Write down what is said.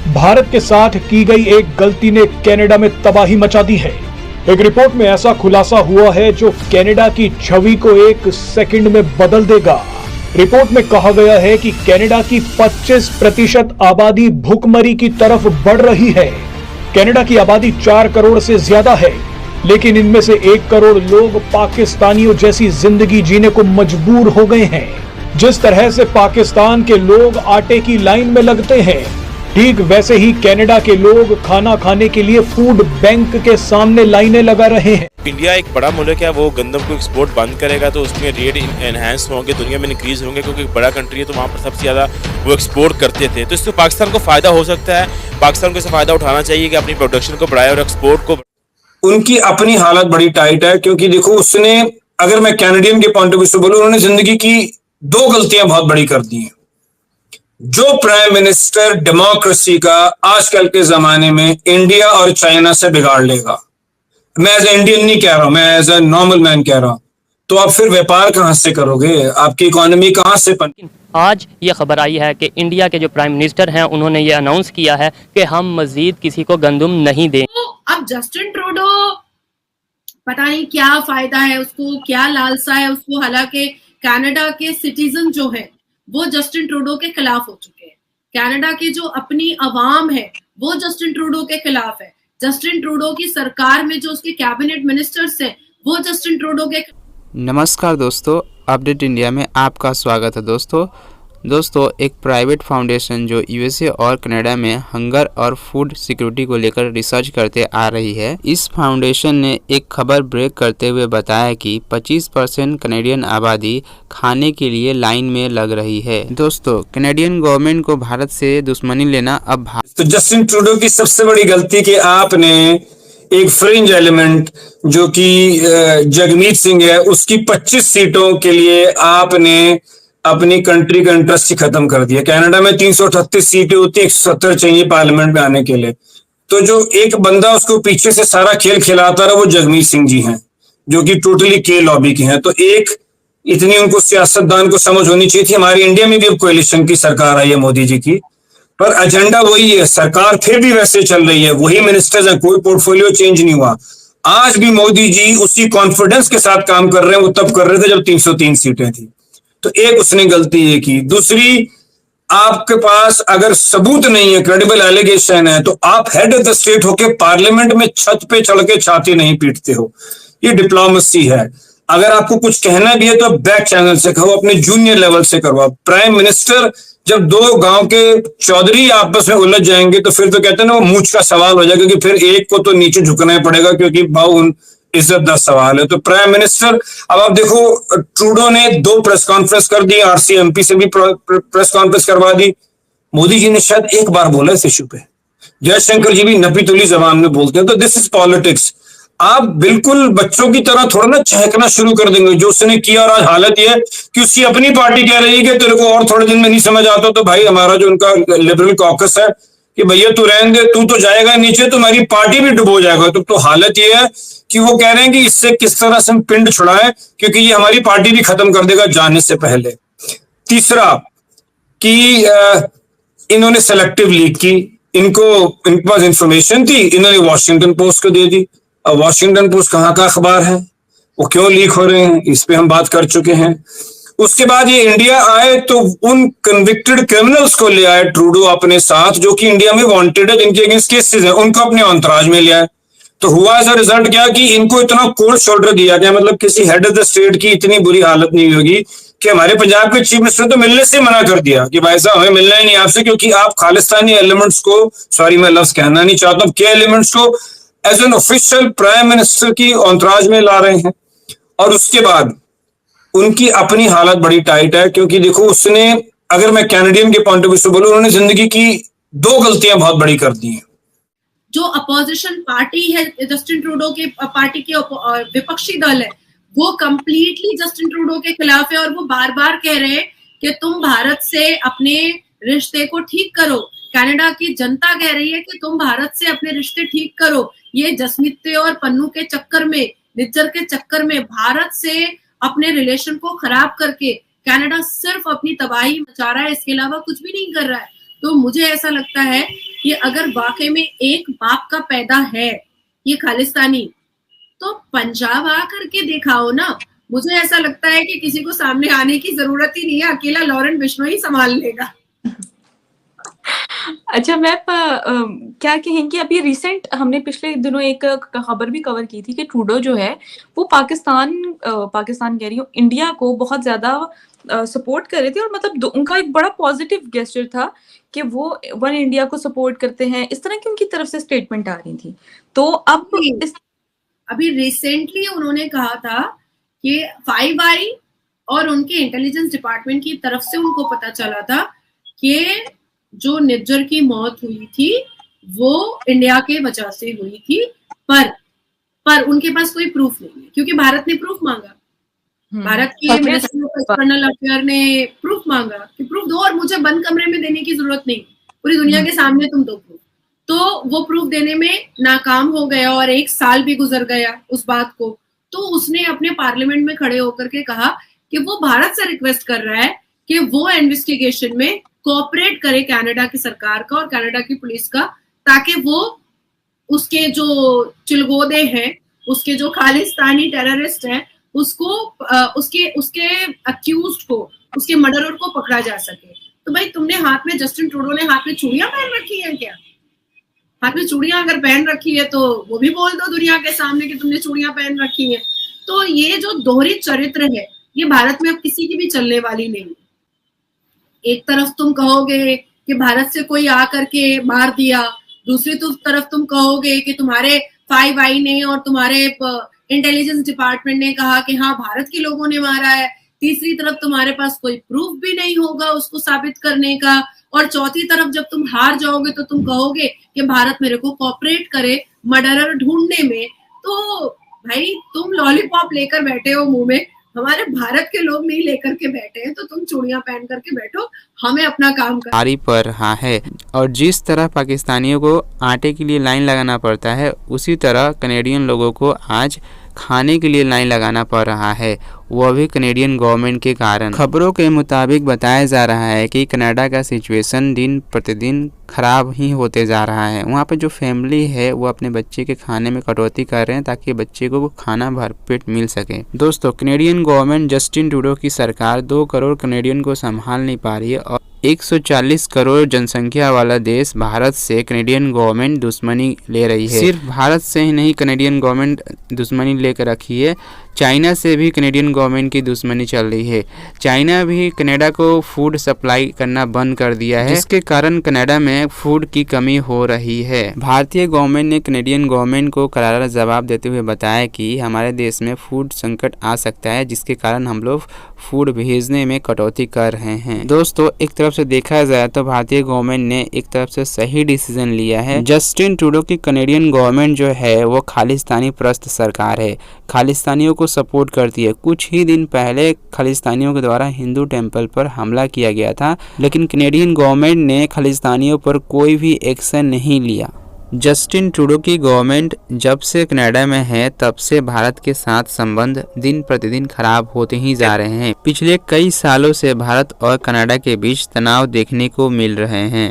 भारत के साथ की गई एक गलती ने कनाडा में तबाही मचा दी है। एक रिपोर्ट में ऐसा खुलासा हुआ है जो कनाडा की छवि को एक सेकंड में बदल देगा। रिपोर्ट में कहा गया है कि कनाडा की 25% आबादी भुखमरी की तरफ बढ़ रही है। कनाडा की आबादी 4 करोड़ से ज्यादा है, लेकिन इनमें से 1 करोड़ लोग पाकिस्तानियों जैसी जिंदगी जीने को मजबूर हो गए हैं। जिस तरह से पाकिस्तान के लोग आटे की लाइन में लगते हैं, ठीक वैसे ही कनाडा के लोग खाना खाने के लिए फूड बैंक के सामने लाइनें लगा रहे हैं। इंडिया एक बड़ा मुल्क है, वो गंदम को एक्सपोर्ट बंद करेगा तो उसमें रेट एनहांस होंगे, दुनिया में इंक्रीज होंगे, क्योंकि एक बड़ा कंट्री है तो वहाँ पर सबसे ज़्यादा वो एक्सपोर्ट करते थे। तो इससे पाकिस्तान को फ़ायदा हो सकता है। पाकिस्तान को इससे फ़ायदा उठाना चाहिए कि अपनी प्रोडक्शन को बढ़ाए और एक्सपोर्ट को। उनकी अपनी हालत बड़ी टाइट है, क्योंकि देखो उसने, अगर मैं कैनेडियन के पॉइंट ऑफ व्यू से बोलूं, उन्होंने जिंदगी की 2 गलतियां बहुत बड़ी कर दी हैं। जो प्राइम मिनिस्टर डेमोक्रेसी का आजकल के जमाने में इंडिया और चाइना से बिगाड़ लेगा, मैं एज ए इंडियन नहीं कह रहा हूं, मैं एज ए नॉर्मल मैन कह रहा हूं, तो आप फिर व्यापार कहां से करोगे? आपकी इकोनॉमी कहां से आज ये खबर आई है कि इंडिया के जो प्राइम मिनिस्टर हैं उन्होंने ये अनाउंस किया है कि हम मजीद किसी को गंदम नहीं दें। तो अब जस्टिन ट्रूडो, पता नहीं क्या फायदा है उसको, क्या लालसा है उसको, हालांकि कनाडा के सिटीजन जो है वो जस्टिन ट्रूडो के खिलाफ हो चुके हैं। कनाडा की जो अपनी अवाम है वो जस्टिन ट्रूडो के खिलाफ है। जस्टिन ट्रूडो की सरकार में जो उसके कैबिनेट मिनिस्टर्स हैं वो जस्टिन ट्रूडो के। नमस्कार दोस्तों, अपडेट इंडिया में आपका स्वागत है। दोस्तों एक प्राइवेट फाउंडेशन जो यूएसए और कनाडा में हंगर और फूड सिक्योरिटी को लेकर रिसर्च करते आ रही है, इस फाउंडेशन ने एक खबर ब्रेक करते हुए बताया कि 25% कनेडियन आबादी खाने के लिए लाइन में लग रही है। दोस्तों कनेडियन गवर्नमेंट को भारत से दुश्मनी लेना अब तो जस्टिन ट्रूडो की सबसे बड़ी गलती कि आपने एक फ्रिंज एलिमेंट जो कि जगमीत सिंह है, उसकी 25 सीटों के लिए आपने अपनी कंट्री का इंटरेस्ट ही खत्म कर दिया। कनाडा में 338 सीटें होती है, 170 चाहिए पार्लियामेंट में आने के लिए। तो जो एक बंदा उसको पीछे से सारा खेल खिलाता रहा वो जगमीत सिंह जी हैं, जो कि टोटली के लॉबी के हैं। तो एक इतनी उनको सियासतदान को समझ होनी चाहिए थी। हमारी इंडिया में भी अब कोalition की सरकार आई है मोदी जी की, पर एजेंडा वही है, सरकार फिर भी वैसे चल रही है, वही मिनिस्टर्स हैं, कोई पोर्टफोलियो चेंज नहीं हुआ। आज भी मोदी जी उसी कॉन्फिडेंस के साथ काम कर रहे हैं वो तब कर रहे थे जब 303 सीटें थी। तो एक उसने गलती ये की। दूसरी, आपके पास अगर सबूत नहीं है, क्रेडिबल एलिगेशन है, तो आप हेड ऑफ द स्टेट होके पार्लियामेंट में छत पे चढ़ के छाती नहीं पीटते हो। ये डिप्लोमेसी है। अगर आपको कुछ कहना भी है तो बैक चैनल से कहो, अपने जूनियर लेवल से करो। प्राइम मिनिस्टर जब 2 गांव के चौधरी आपस में उलझ जाएंगे तो फिर तो कहते हैं ना वो मूछ का सवाल हो जाएगा, क्योंकि फिर एक को तो नीचे झुकना ही पड़ेगा, क्योंकि बाउन इज्जत का सवाल है। तो प्राइम मिनिस्टर, अब आप देखो ट्रूडो ने 2 प्रेस कॉन्फ्रेंस कर दी, आरसीएमपी से भी प्रेस कॉन्फ्रेंस करवा दी। मोदी जी ने शायद एक बार बोला इस इश्यू पे। जयशंकर जी भी नपी तुली जबान में बोलते हैं। तो दिस इज पॉलिटिक्स। आप बिल्कुल बच्चों की तरह थोड़ा ना चहकना शुरू कर देंगे जो उसने किया। और आज हालत यह है कि उसकी अपनी पार्टी कह रही है कि तेरे को और थोड़े दिन में नहीं समझ आता, तो भाई हमारा जो उनका लिबरल कॉकस है कि भैया तू रहने दे, तू तो जाएगा नीचे, तुम्हारी पार्टी भी डुबो जाएगा। तो हालत यह है कि वो कह रहे हैं कि इससे किस तरह से हम पिंड छुड़ाएं, क्योंकि ये हमारी पार्टी भी खत्म कर देगा जाने से पहले। तीसरा कि इन्होंने सेलेक्टिव लीक की, इनके पास इंफॉर्मेशन थी, इन्होंने वॉशिंगटन पोस्ट को दे दी। अब वॉशिंगटन पोस्ट कहाँ का अखबार है, वो क्यों लीक हो रहे हैं, इस पे हम बात कर चुके हैं। उसके बाद ये इंडिया आए तो उन कन्विक्टेड क्रिमिनल्स को ले आए ट्रूडो अपने साथ, जो कि इंडिया में वांटेड है, जिनके अगेंस्ट केसेस हैं, उनको अपने अंतराज में ले आए। तो हुआ ऐसा रिजल्ट क्या कि इनको इतना कोल्ड शोल्डर दिया गया, मतलब किसी हेड ऑफ द स्टेट की इतनी बुरी हालत नहीं होगी कि हमारे पंजाब के चीफ मिनिस्टर तो मिलने से मना कर दिया कि भाई साहब हमें मिलना ही नहीं आपसे, क्योंकि आप खालिस्तानी एलिमेंट्स को, सॉरी मैं लफ्ज कहना नहीं चाहता हूं, के एलिमेंट्स को as an official prime minister की अंतराज में ला रहे हैं। और उसके बाद उनकी अपनी हालत बड़ी टाइट है, क्योंकि देखो उसने, अगर मैं कैनेडियन के पॉइंट ऑफ व्यू से बोलूं, उन्होंने जिंदगी की 2 गलतियां बहुत बड़ी कर दी हैं। जो अपोजिशन पार्टी है जस्टिन ट्रूडो के पार्टी के विपक्षी दल है, वो कंप्लीटली जस्टिन ट्रूडो के खिलाफ है और वो बार बार कह रहे हैं कि तुम भारत से अपने रिश्ते को ठीक करो। कनाडा की जनता कह रही है कि तुम भारत से अपने रिश्ते ठीक करो। ये जसमित्ते और पन्नू के चक्कर में, निज्जर के चक्कर में, भारत से अपने रिलेशन को खराब करके कनाडा सिर्फ अपनी तबाही मचा रहा है, इसके अलावा कुछ भी नहीं कर रहा है। तो मुझे ऐसा लगता है कि अगर वाकई में एक बाप का पैदा है ये खालिस्तानी, तो पंजाब आ करके दिखाओ ना। मुझे ऐसा लगता है कि किसी को सामने आने की जरूरत ही नहीं है, अकेला लॉरेन बिश्नोई संभाल लेगा। अच्छा मैम, क्या कहेंगे, अभी रिसेंट हमने पिछले दिनों एक खबर भी कवर की थी कि ट्रूडो जो है वो पाकिस्तान कह रही हूँ, इंडिया को बहुत ज्यादा सपोर्ट कर रहे थे, और मतलब उनका एक बड़ा पॉजिटिव गेस्चर था कि वो वन इंडिया को सपोर्ट करते हैं, इस तरह की उनकी तरफ से स्टेटमेंट आ रही थी। तो अब अभी रिसेंटली उन्होंने कहा था कि 5 आई और उनके इंटेलिजेंस डिपार्टमेंट की तरफ से उनको पता चला था कि जो निज्जर की मौत हुई थी वो इंडिया के वजह से हुई थी, पर उनके पास कोई प्रूफ नहीं है, क्योंकि भारत ने प्रूफ मांगा। भारत के मिनिस्टर ऑफ एक्सटर्नल अफेयर ने प्रूफ मांगा कि प्रूफ दो, और मुझे बंद कमरे में देने की जरूरत नहीं, पूरी दुनिया के सामने तुम दो प्रूफ। तो वो प्रूफ देने में नाकाम हो गया और 1 साल भी गुजर गया उस बात को। तो उसने अपने पार्लियामेंट में खड़े होकर के कहा कि वो भारत से रिक्वेस्ट कर रहा है कि वो इन्वेस्टिगेशन में कोऑपरेट करे कनाडा की सरकार का और कनाडा की पुलिस का, ताकि वो उसके जो चिलगोदे हैं, उसके जो खालिस्तानी टेररिस्ट हैं, उसको उसके अक्यूज्ड को, उसके मर्डरर को पकड़ा जा सके। तो भाई तुमने हाथ में, जस्टिन ट्रूडो ने हाथ में चूड़ियां पहन रखी है क्या? हाथ में चूड़ियां अगर पहन रखी है तो वो भी बोल दो दुनिया के सामने कि तुमने चूड़ियां पहन रखी है। तो ये जो दोहरी चरित्र है ये भारत में अब किसी की भी चलने वाली नहीं है। एक तरफ तुम कहोगे कि भारत से कोई आकर के मार दिया, दूसरी तरफ तुम कहोगे कि तुम्हारे 5 आई ने और तुम्हारे इंटेलिजेंस डिपार्टमेंट ने कहा कि हाँ भारत के लोगों ने मारा है, तीसरी तरफ तुम्हारे पास कोई प्रूफ भी नहीं होगा उसको साबित करने का, और चौथी तरफ जब तुम हार जाओगे तो तुम कहोगे कि भारत मेरे को कोऑपरेट करे मर्डरर ढूंढने में। तो भाई तुम लॉलीपॉप लेकर बैठे हो मुंह में, हमारे भारत के लोग नहीं लेकर के बैठे हैं, तो तुम चूड़ियां पहन करके बैठो, हमें अपना काम कर पर हाँ है। और जिस तरह पाकिस्तानियों को आटे के लिए लाइन लगाना पड़ता है, उसी तरह कनेडियन लोगों को आज खाने के लिए लाइन लगाना पड़ रहा है, वह भी कनेडियन गवर्नमेंट के कारण। खबरों के मुताबिक बताया जा रहा है कि कनाडा का सिचुएशन दिन प्रतिदिन खराब ही होते जा रहा है। वहाँ पे जो फैमिली है वो अपने बच्चे के खाने में कटौती कर रहे हैं ताकि बच्चे को खाना भरपेट मिल सके। दोस्तों, कनेडियन गवर्नमेंट, जस्टिन ट्रूडो की सरकार 2 करोड़ कनेडियन को संभाल नहीं पा रही है, और 140 करोड़ जनसंख्या वाला देश भारत से कनेडियन गवर्नमेंट दुश्मनी ले रही है। सिर्फ भारत से ही नहीं कनेडियन गवर्नमेंट दुश्मनी लेकर रखी है, चाइना से भी कनेडियन गवर्नमेंट की दुश्मनी चल रही है। चाइना भी कनाडा को फूड सप्लाई करना बंद कर दिया है, जिसके कारण कनाडा में फूड की कमी हो रही है। भारतीय गवर्नमेंट ने कनेडियन गवर्नमेंट को करारा जवाब देते हुए बताया कि हमारे देश में फूड संकट आ सकता है, जिसके कारण हम लोग फूड भेजने में कटौती कर रहे हैं। दोस्तों, एक तरफ से देखा जाए तो भारतीय गवर्नमेंट ने एक तरफ से सही डिसीजन लिया है। जस्टिन ट्रूडो की कनेडियन गवर्नमेंट जो है वो खालिस्तानी प्रस्त सरकार है, खालिस्तानियों को सपोर्ट करती है। कुछ ही दिन पहले खालिस्तानियों के द्वारा हिंदू टेंपल पर हमला किया गया था, लेकिन कनेडियन गवर्नमेंट ने खालिस्तानियों पर कोई भी एक्शन नहीं लिया। जस्टिन ट्रूडो की गवर्नमेंट जब से कनाडा में है तब से भारत के साथ संबंध दिन प्रतिदिन खराब होते ही जा रहे हैं। पिछले कई सालों से भारत और कनाडा के बीच तनाव देखने को मिल रहे हैं।